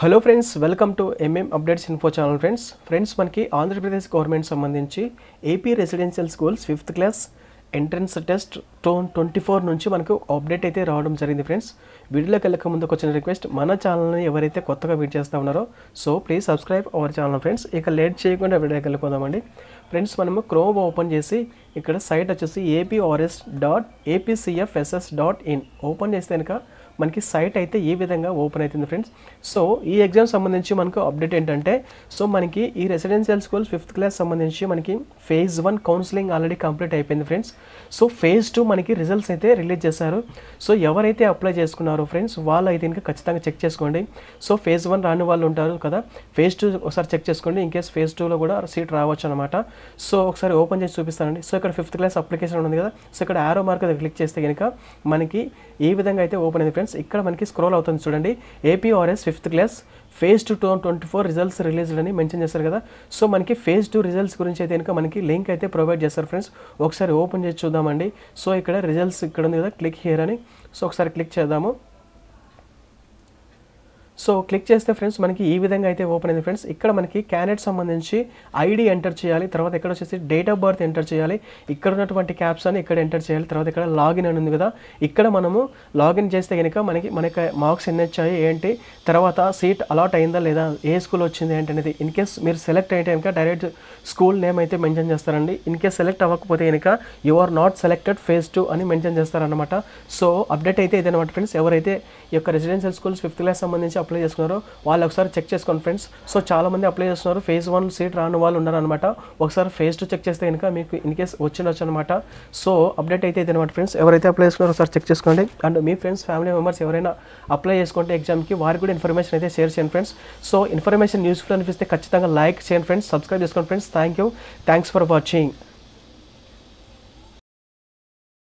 Hello friends, welcome to updates info channel. Friends మనకి Andhra Pradesh government సంబంధించి AP residential schools 5th class entrance test 24 నుంచి మనకు update అయితే రావడం జరిగింది. ఫ్రెండ్స్, వీడియోలోకి వెళ్ళక ముందు వచ్చిన రిక్వెస్ట్, మన ఛానల్ని ఎవరైతే కొత్తగా విజిట్ చేస్తూ ఉన్నారో so please subscribe our channel. Friends, ఇక లేట్ చేయకుండా వీడియోకి వెళ్ళిపోదామండి. ఫ్రెండ్స్, మనము క్రోమ్ ఓపెన్ చేసి ఇక్కడ సైట్ వచ్చేసి aprs.apcfss.in ఓపెన్ చేస్తే కనుక మనకి సైట్ అయితే ఈ విధంగా ఓపెన్ అవుతుంది. ఫ్రెండ్స్, సో ఈ ఎగ్జామ్ సంబంధించి మనకు అప్డేట్ ఏంటంటే, సో మనకి ఈ రెసిడెన్షియల్ స్కూల్స్ 5th క్లాస్ సంబంధించి మనకి phase 1 కౌన్సిలింగ్ ఆల్రెడీ కంప్లీట్ అయిపోయింది. ఫ్రెండ్స్, సో phase 2 మనకి రిజల్ట్స్ అయితే రిలీజ్ చేశారు. సో ఎవరైతే అప్లై చేసుకున్నారో ఫ్రెండ్స్ వాళ్ళు అయితే ఇంకా ఖచ్చితంగా చెక్ చేసుకోండి. సో phase 1 రాని వాళ్ళు ఉంటారు కదా, phase 2 ఒకసారి చెక్ చేసుకోండి. ఇన్ కేస్ phase 2లో కూడా సీట్ రావచ్చు అనమాట. సో ఒకసారి ఓపెన్ చేసి చూపిస్తానండి. సో ఇక్కడ 5th క్లాస్ అప్లికేషన్ ఉంది కదా, సో ఇక్కడ ఆరో మార్క్ దగ్గర క్లిక్ చేస్తే కనుక మనకి ఈ విధంగా అయితే ఓపెన్ అయింది. ఫ్రెండ్స్, ఇక్కడ మనకి స్క్రోల్ అవుతుంది చూడండి, APRS 5th class phase 2 2024 results released అని మెన్షన్ చేస్తారు కదా. సో మనకి phase 2 రిజల్ట్స్ గురించి అయితే కనుక మనకి లింక్ అయితే ప్రొవైడ్ చేస్తారు. ఫ్రెండ్స్, ఒకసారి ఓపెన్ చేసి చూద్దామండి. సో ఇక్కడ రిజల్ట్స్ ఇక్కడ ఉంది కదా, క్లిక్ హియర్ అని. సో ఒకసారి క్లిక్ చేద్దాము. సో క్లిక్ చేస్తే ఫ్రెండ్స్ మనకి ఈ విధంగా అయితే ఓపెన్ అయింది. ఫ్రెండ్స్, ఇక్కడ మనకి క్యాండిడేట్ సంబంధించి ఐడి ఎంటర్ చేయాలి, తర్వాత ఇక్కడ వచ్చేసి డేట్ ఆఫ్ బర్త్ ఎంటర్ చేయాలి, ఇక్కడ ఉన్నటువంటి క్యాప్స్ అని ఇక్కడ ఎంటర్ చేయాలి, తర్వాత ఇక్కడ లాగిన్ అని ఉంది కదా, ఇక్కడ మనము లాగిన్ చేస్తే కనుక మనకి మార్క్స్ ఎన్ని వచ్చాయి ఏంటి, తర్వాత సీట్ అలాట్ అయిందా లేదా, ఏ స్కూల్ వచ్చింది ఏంటి అనేది. ఇన్ కేస్ మీరు సెలెక్ట్ అయితే కనుక డైరెక్ట్ స్కూల్ నేమ్ అయితే మెన్షన్ చేస్తారండి. ఇన్ కేస్ సెలెక్ట్ అవ్వకపోతే కనుక you are not selected phase 2 అని మెన్షన్ చేస్తారనమాట. సో అప్డేట్ అయితే ఇదనమాట. ఫ్రెండ్స్, ఎవరైతే ఈ యొక్క రెసిడెన్షియల్ స్కూల్స్ 5th క్లాస్ సంబంధించి అప్లై చేసుకున్నారో వాళ్ళు ఒకసారి చెక్ చేసుకోండి. ఫ్రెండ్స్, సో చాలామంది అప్లై చేస్తున్నారు, phase 1 సీట్ రాని వాళ్ళు ఉన్నారనమాట. ఒకసారి phase 2 చెక్ చేస్తే కనుక మీకు ఇన్ కేస్ వచ్చిండొచ్చు అనమాట. సో అప్డేట్ అయితే ఇదనమాట. ఫ్రెండ్స్, ఎవరైతే అప్లై చేసుకున్నారో ఒకసారి చెక్ చేసుకోండి. And me friends family members ఎవరైనా అప్లై చేసుకుంటే ఎగ్జామ్కి వారికి కూడా ఇన్ఫర్మేషన్ అయితే షేర్ చేయండి. ఫ్రెండ్స్, సో ఇన్ఫర్మేషన్ యూస్ఫుల్ అనిపిస్తే ఖచ్చితంగా లైక్ చేయండి. ఫ్రెండ్స్, సబ్స్క్రైబ్ చేసుకోండి. Friends, thanks for watching.